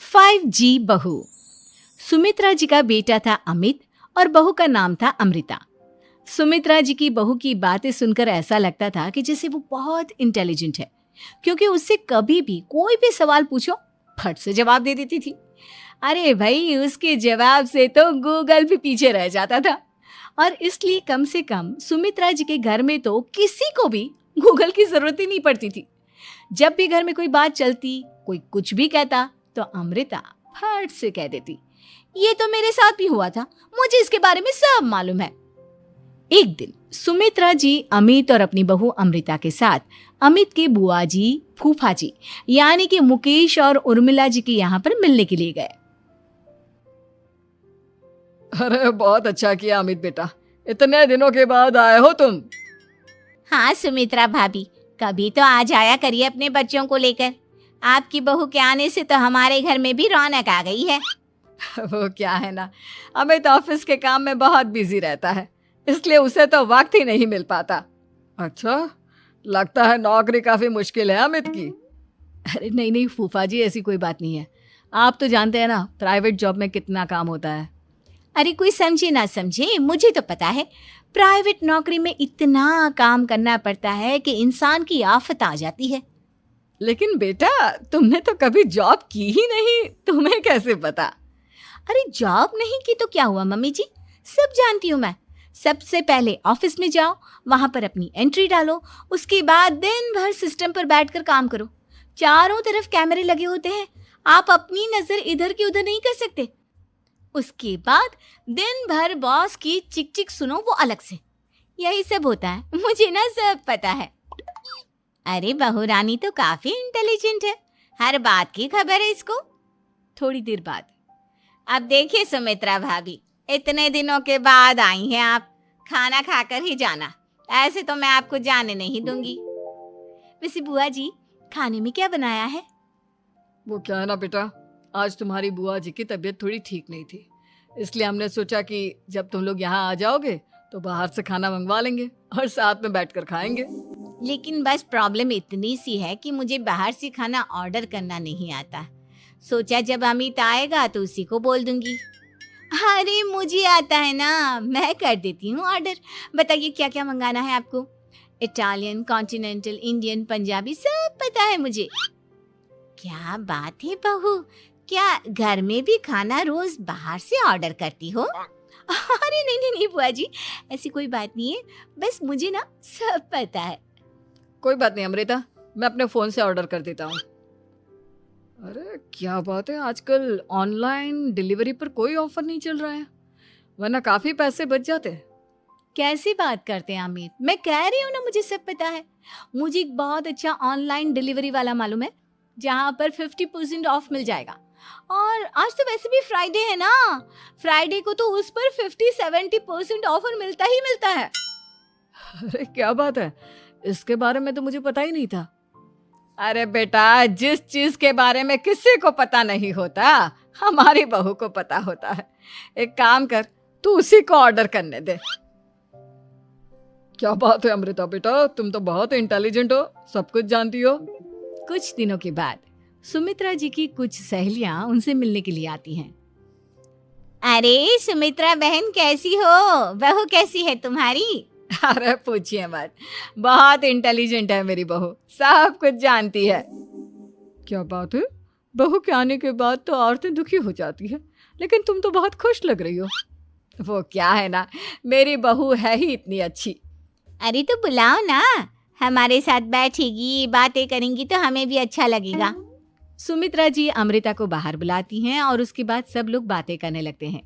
5G बहू। सुमित्रा जी का बेटा था अमित और बहू का नाम था अमृता। सुमित्रा जी की बहू की बातें सुनकर ऐसा लगता था कि जैसे वो बहुत इंटेलिजेंट है, क्योंकि उससे कभी भी कोई भी सवाल पूछो फट से जवाब दे देती थी। अरे भाई, उसके जवाब से तो गूगल भी पीछे रह जाता था। और इसलिए कम से कम सुमित्रा जी के घर में तो किसी को भी गूगल की जरूरत ही नहीं पड़ती थी। जब भी घर में कोई बात चलती, कोई कुछ भी कहता, तो अमृता फट से कह देती, ये तो मेरे साथ भी हुआ था, मुझे इसके बारे में सब मालूम है। एक दिन सुमित्रा जी अमित और अपनी बहू अमृता के साथ अमित के बुआ जी, फूफा जी यानी कि मुकेश और उर्मिला जी के यहाँ पर मिलने के लिए गए। अरे बहुत अच्छा किया अमित बेटा, इतने दिनों के बाद आए हो तुम। हाँ सुमित्रा भाभी, कभी तो आ जाया करिए अपने बच्चों को लेकर। आपकी बहू के आने से तो हमारे घर में भी रौनक आ गई है। वो क्या है ना, अमित ऑफिस के काम में बहुत बिजी रहता है, इसलिए उसे तो वक्त ही नहीं मिल पाता। अच्छा, लगता है नौकरी काफी मुश्किल है अमित की। अरे नहीं फूफा जी, ऐसी कोई बात नहीं है। आप तो जानते हैं ना प्राइवेट जॉब में कितना काम होता है। अरे कोई समझे ना समझे, मुझे तो पता है प्राइवेट नौकरी में इतना काम करना पड़ता है कि इंसान की आफत आ जाती है। लेकिन बेटा, तुमने तो कभी जॉब की ही नहीं, तुम्हें कैसे पता? अरे जॉब नहीं की तो क्या हुआ मम्मी जी, सब जानती हूँ मैं। सबसे पहले ऑफिस में जाओ, वहां पर अपनी एंट्री डालो, उसके बाद दिन भर सिस्टम पर बैठकर काम करो। चारों तरफ कैमरे लगे होते हैं, आप अपनी नजर इधर की उधर नहीं कर सकते। उसके बाद दिन भर बॉस की चिक चिक सुनो, वो अलग से। यही सब होता है, मुझे ना सब पता है। अरे बहू रानी तो काफी इंटेलिजेंट है, हर बात की खबर है इसको। थोड़ी देर बाद, अब देखिए सुमित्रा भाभी, इतने दिनों के बाद आई हैं आप, खाना खाकर ही जाना, ऐसे तो मैं आपको जाने नहीं दूंगी। वैसे बुआ जी, खाने में क्या बनाया है? वो क्या है ना बेटा, आज तुम्हारी बुआ जी की तबीयत थोड़ी ठीक नहीं थी, इसलिए हमने सोचा कि जब तुम लोग यहाँ आ जाओगे तो बाहर से खाना मंगवा लेंगे और साथ में बैठकर खाएंगे। लेकिन बस प्रॉब्लम इतनी सी है कि मुझे बाहर से खाना ऑर्डर करना नहीं आता। सोचा जब अमित आएगा तो उसी को बोल दूंगी। अरे मुझे आता है ना, मैं कर देती हूँ ऑर्डर। बताइए क्या क्या मंगाना है आपको? इटालियन, कॉन्टिनेंटल, इंडियन, पंजाबी, सब पता है मुझे। क्या बात है बहू, क्या घर में भी खाना रोज बाहर से ऑर्डर करती हो? अरे नहीं बुआ जी, ऐसी कोई बात नहीं है, बस मुझे ना सब पता है। कोई बात नहीं अमृता, मैं अपने फोन से ऑर्डर कर देता हूँ। अरे क्या बात है, आजकल ऑनलाइन डिलीवरी पर कोई ऑफर नहीं चल रहा है, वरना काफी पैसे बच जाते। कैसी बात करते हैं अमित, मैं कह रही हूँ ना मुझे सब पता है। मुझे एक बहुत अच्छा ऑनलाइन डिलीवरी वाला मालूम है, जहाँ पर 50% ऑफ मिल जाएगा। और आज तो वैसे भी फ्राइडे है ना, फ्राइडे को तो उस पर 50-70% ऑफर मिलता ही मिलता है। अरे क्या बात है, इसके बारे में तो मुझे पता ही नहीं था। अरे बेटा, जिस चीज के बारे में किसी को पता नहीं होता, हमारी बहू को पता होता है। एक काम कर, तू उसी को ऑर्डर करने दे। क्या बात है अमृता बेटा, तुम तो बहुत इंटेलिजेंट हो, सब कुछ जानती हो। कुछ दिनों के बाद सुमित्रा जी की कुछ सहेलियां उनसे मिलने के लिए आती हैं। अरे सुमित्रा बहन कैसी हो, बहू कैसी है तुम्हारी? अरे पूछिए मत, बहुत इंटेलिजेंट है मेरी बहू, सब कुछ जानती है। क्या बात है, बहू के आने के बाद तो औरतें दुखी हो जाती है, लेकिन तुम तो बहुत खुश लग रही हो। वो क्या है ना, मेरी बहू है ही इतनी अच्छी। अरे तो बुलाओ ना, हमारे साथ बैठेगी, बातें करेंगी तो हमें भी अच्छा लगेगा। सुमित्रा जी अमृता को बाहर बुलाती हैं और उसके बाद सब लोग बातें करने लगते हैं।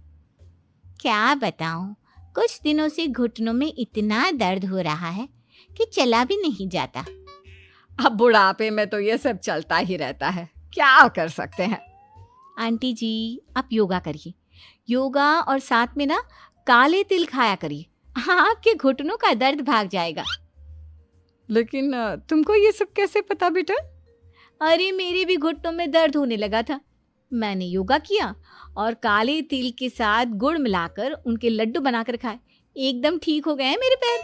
क्या बताऊं, कुछ दिनों से घुटनों में इतना दर्द हो रहा है कि चला भी नहीं जाता। अब बुढ़ापे में तो ये सब चलता ही रहता है, क्या कर सकते हैं। आंटी जी, आप योगा करिए, योगा और साथ में ना काले तिल खाया करिए, आपके घुटनों का दर्द भाग जाएगा। लेकिन तुमको ये सब कैसे पता बेटा? अरे मेरे भी घुटनों में दर्द होने लगा था, मैंने योगा किया और काले तिल के साथ गुड़ मिलाकर उनके लड्डू बनाकर खाए, एकदम ठीक हो गए हैं मेरे पैर।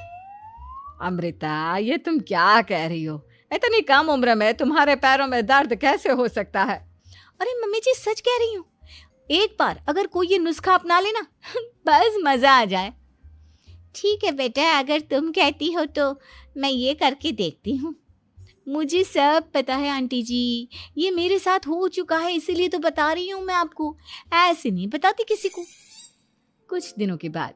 अमृता, ये तुम क्या कह रही हो? इतनी कम उम्र में तुम्हारे पैरों में दर्द कैसे हो सकता है? अरे मम्मी जी सच कह रही हूँ, एक बार अगर कोई ये नुस्खा अपना लेना बस मजा आ जाए। ठीक है बेटा, अगर तुम कहती हो तो मैं ये करके देखती हूँ। मुझे सब पता है आंटी जी, ये मेरे साथ हो चुका है, इसीलिए तो बता रही हूँ मैं आपको, ऐसे नहीं बताती किसी को। कुछ दिनों के बाद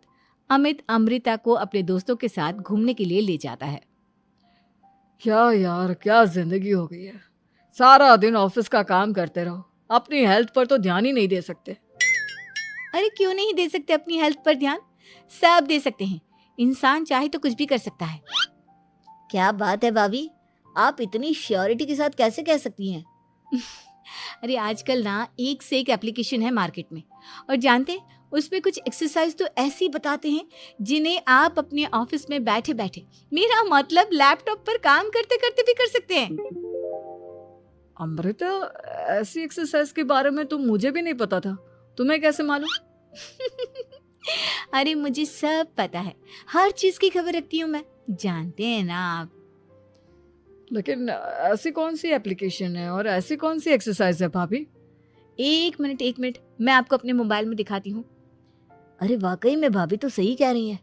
अमित अमृता को अपने दोस्तों के साथ घूमने के लिए ले जाता है। क्या यार, क्या जिंदगी हो गई है। सारा दिन ऑफिस का काम करते रहो, अपनी हेल्थ पर तो ध्यान ही नहीं दे सकते। अरे क्यों नहीं दे सकते अपनी हेल्थ पर ध्यान? सब दे सकते हैं, इंसान चाहे तो कुछ भी कर सकता है। क्या बात है भाभी, आप इतनी श्योरिटी के साथ कैसे कह सकती हैं? अरे आजकल ना एक से एक एप्लीकेशन है मार्केट में, और जानते हैं उसमें कुछ एक्सरसाइज तो ऐसी बताते हैं जिन्हें आप अपने ऑफिस में बैठे बैठे, मेरा मतलब लैपटॉप पर काम करते करते भी कर सकते हैं। अमृता, ऐसी एक्सरसाइज के बारे में तो मुझे भी नहीं पता था, तुम्हें कैसे मालूम? अरे मुझे सब पता है, हर चीज की खबर रखती हूँ मैं, जानते हैं ना आप। लेकिन ऐसी कौन सी एप्लीकेशन है और ऐसी कौन सी एक्सरसाइज है भाभी? एक मिनट, मैं आपको अपने मोबाइल में दिखाती हूँ। अरे वाकई में भाभी तो सही कह रही हैं।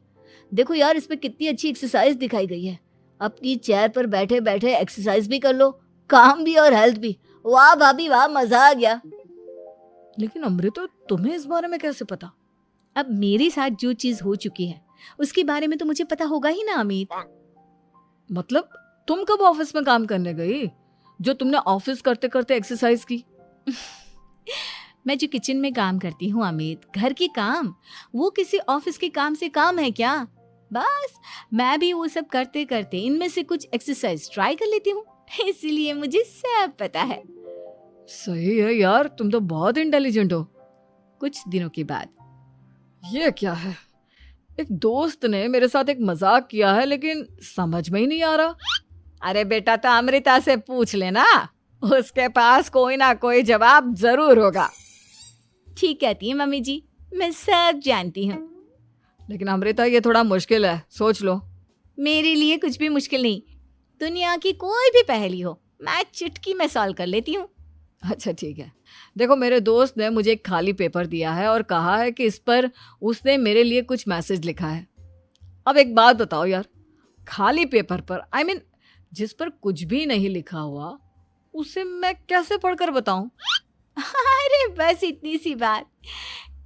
देखो यार, इसमें कितनी अच्छी एक्सरसाइज दिखाई गई है। अपनी चेयर पर बैठे बैठे एक्सरसाइज भी कर लो, काम भी और हेल्थ भी। वाह भाभी वाह, मजा आ गया। लेकिन अमृता, तुम्हें इस बारे में कैसे पता? अब मेरे साथ जो चीज हो चुकी है उसके बारे में तो मुझे पता होगा ही ना अमित। मतलब तुम कब ऑफिस में काम करने गई जो तुमने ऑफिस करते करते एक्सरसाइज की? मैं जो किचन में काम करती हूँ अमित, घर के काम, वो किसी ऑफिस के काम से काम है क्या? बस मैं भी वो सब करते करते इनमें से कुछ एक्सरसाइज ट्राई कर लेती हूँ, इसीलिए मुझे सब पता है। सही है यार, तुम तो बहुत इंटेलिजेंट हो। कुछ दिनों के बाद ये क्या है? एक दोस्त ने मेरे साथ एक मजाक किया है, लेकिन समझ में ही नहीं आ रहा। अरे बेटा, तो अमृता से पूछ लेना, उसके पास कोई ना कोई जवाब जरूर होगा। ठीक कहती है मम्मी जी, मैं सब जानती हूँ। लेकिन अमृता, ये थोड़ा मुश्किल है, सोच लो। मेरे लिए कुछ भी मुश्किल नहीं, दुनिया की कोई भी पहेली हो मैं चुटकी में सॉल्व कर लेती हूँ। अच्छा ठीक है, देखो मेरे दोस्त ने मुझे एक खाली पेपर दिया है और कहा है कि इस पर उसने मेरे लिए कुछ मैसेज लिखा है। अब एक बात बताओ यार, खाली पेपर पर, आई मीन जिस पर कुछ भी नहीं लिखा हुआ, उसे मैं कैसे पढ़कर बताऊं? अरे बस इतनी सी बात,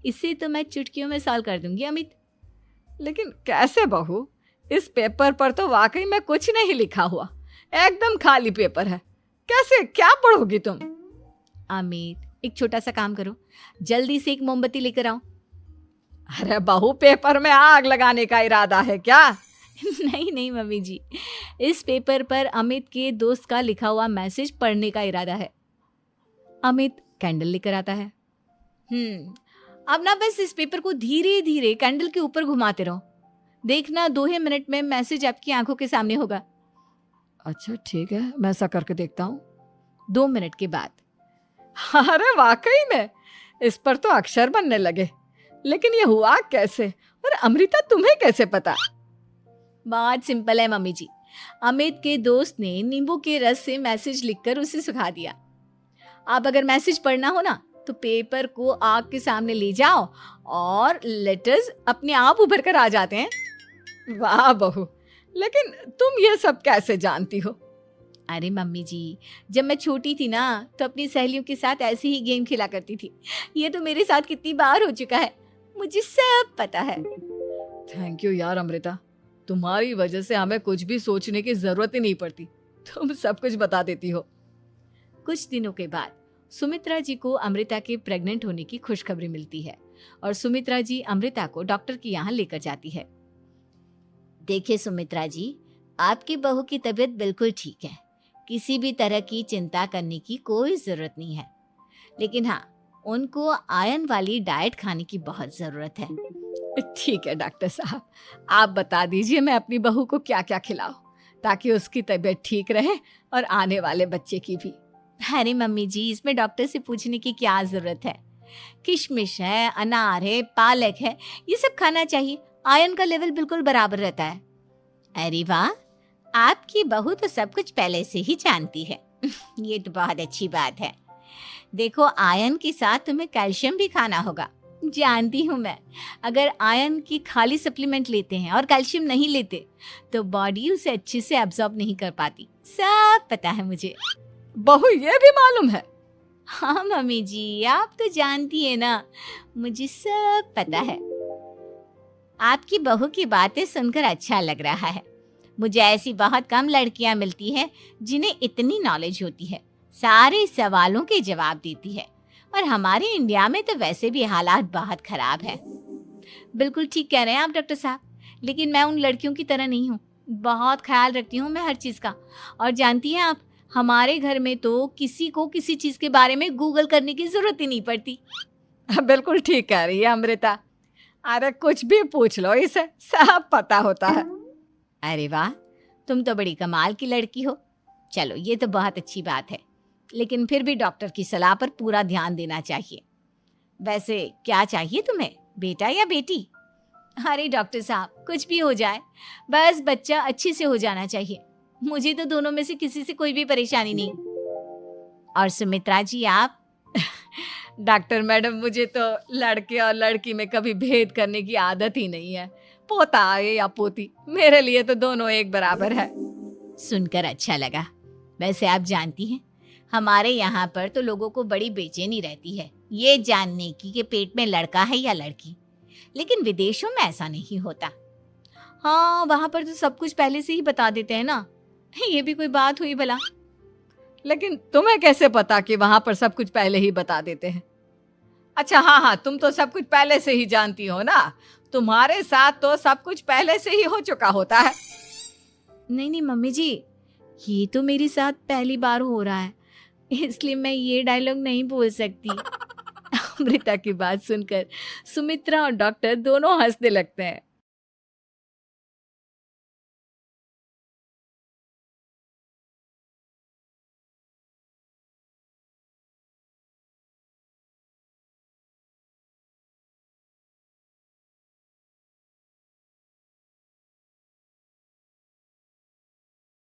इसे तो मैं चुटकियों में सॉल्व कर दूंगी अमित। लेकिन कैसे बहू? इस पेपर पर तो वाकई में कुछ नहीं लिखा हुआ, एकदम खाली पेपर है, कैसे, क्या पढ़ोगी तुम? अमित, एक छोटा सा काम करो, जल्दी से एक मोमबत्ती लेकर आओ। अरे बहू, पेपर में आग लगाने का इरादा है क्या? नहीं मम्मी जी, इस पेपर पर अमित के दोस्त का लिखा हुआ मैसेज पढ़ने का इरादा है। अमित कैंडल लेकर आता है। अब ना बस इस पेपर को धीरे धीरे कैंडल के ऊपर घुमाते रहो, देखना 2 ही मिनट में मैसेज आपकी आंखों के सामने होगा। अच्छा ठीक है, मैं ऐसा करके देखता हूँ। 2 मिनट के बाद, अरे वाकई में इस पर तो अक्षर बनने लगे, लेकिन ये हुआ कैसे? और अमृता, तुम्हें कैसे पता? बहुत सिंपल है मम्मी जी, अमित के दोस्त ने नींबू के रस से मैसेज लिखकर उसे सुखा दिया। अब अगर मैसेज पढ़ना हो ना तो पेपर को आग के सामने ले जाओ और लेटर्स अपने आप उभर कर आ जाते हैं। वाह बहू, लेकिन तुम ये सब कैसे जानती हो? अरे मम्मी जी, जब मैं छोटी थी ना तो अपनी सहेलियों के साथ ऐसे ही गेम खेला करती थी। ये तो मेरे साथ कितनी बार हो चुका है, मुझे सब पता है। थैंक यू यार अमृता, तुम्हारी वजह से हमें कुछ भी सोचने की जरूरत ही नहीं पड़ती, तुम सब कुछ बता देती हो। कुछ दिनों के बाद सुमित्रा जी को अमृता के प्रेग्नेंट होने की खुशखबरी मिलती है और सुमित्रा जी अमृता को डॉक्टर के यहाँ लेकर जाती है। देखिए सुमित्रा जी, आपकी बहू की तबीयत बिल्कुल ठीक है, किसी भी तरह की चिंता करने की कोई जरूरत नहीं है, लेकिन हाँ, उनको आयरन वाली डाइट खाने की बहुत जरूरत है। ठीक है डॉक्टर साहब, आप बता दीजिए मैं अपनी बहू को क्या क्या खिलाऊं ताकि उसकी तबीयत ठीक रहे और आने वाले बच्चे की भी। अरे मम्मी जी, इसमें डॉक्टर से पूछने की क्या जरूरत है, किशमिश है, अनार है, पालक है, ये सब खाना चाहिए, आयरन का लेवल बिल्कुल बराबर रहता है। अरे वाह, आपकी बहू तो सब कुछ पहले से ही जानती है। ये तो बहुत अच्छी बात है। देखो, आयरन के साथ तुम्हें कैल्शियम भी खाना होगा। जानती हूँ मैं, अगर आयरन की खाली सप्लीमेंट लेते हैं और कैल्शियम नहीं लेते तो बॉडी उसे अच्छे से एब्जॉर्ब नहीं कर पाती। सब पता है मुझे। बहू ये भी मालूम है? हाँ मम्मी जी, आप तो जानती है ना, मुझे सब पता है। आपकी बहू की बातें सुनकर अच्छा लग रहा है। मुझे ऐसी बहुत कम लड़कियां मिलती हैं जिन्हें इतनी नॉलेज होती है, सारे सवालों के जवाब देती है। और हमारे इंडिया में तो वैसे भी हालात बहुत खराब है। बिल्कुल ठीक कह रहे हैं आप डॉक्टर साहब, लेकिन मैं उन लड़कियों की तरह नहीं हूँ। बहुत ख्याल रखती हूँ मैं हर चीज़ का। और जानती हैं आप, हमारे घर में तो किसी को किसी चीज़ के बारे में गूगल करने की ज़रूरत ही नहीं पड़ती। बिल्कुल ठीक कह रही है अमृता। अरे कुछ भी पूछ लो इसे, सब पता होता है। अरे वाह, तुम तो बड़ी कमाल की लड़की हो। चलो, ये तो बहुत अच्छी बात है, लेकिन फिर भी डॉक्टर की सलाह पर पूरा ध्यान देना चाहिए। वैसे क्या चाहिए तुम्हें, बेटा या बेटी? अरे डॉक्टर साहब, कुछ भी हो जाए, बस बच्चा अच्छे से हो जाना चाहिए। मुझे तो दोनों में से किसी से कोई भी परेशानी नहीं। और सुमित्रा जी, आप? डॉक्टर मैडम, मुझे तो लड़के और लड़की में कभी भेद करने की आदत ही नहीं है। पोता आए या पोती, मेरे लिए तो दोनों एक बराबर है। सुनकर अच्छा लगा। वैसे आप जानती हैं, हमारे यहाँ पर तो लोगों को बड़ी बेचैनी रहती है ये जानने की कि पेट में लड़का है या लड़की, लेकिन विदेशों में ऐसा नहीं होता। हाँ, वहाँ पर तो सब कुछ पहले से ही बता देते हैं ना। ये भी कोई बात हुई भला? लेकिन तुम्हें कैसे पता कि वहां पर सब कुछ पहले ही बता देते हैं? अच्छा हाँ, तुम तो सब कुछ पहले से ही जानती हो ना। तुम्हारे साथ तो सब कुछ पहले से ही हो चुका होता है। नहीं मम्मी जी, ये तो मेरे साथ पहली बार हो रहा है, इसलिए मैं ये डायलॉग नहीं बोल सकती। अमृता की बात सुनकर सुमित्रा और डॉक्टर दोनों हंसने लगते हैं।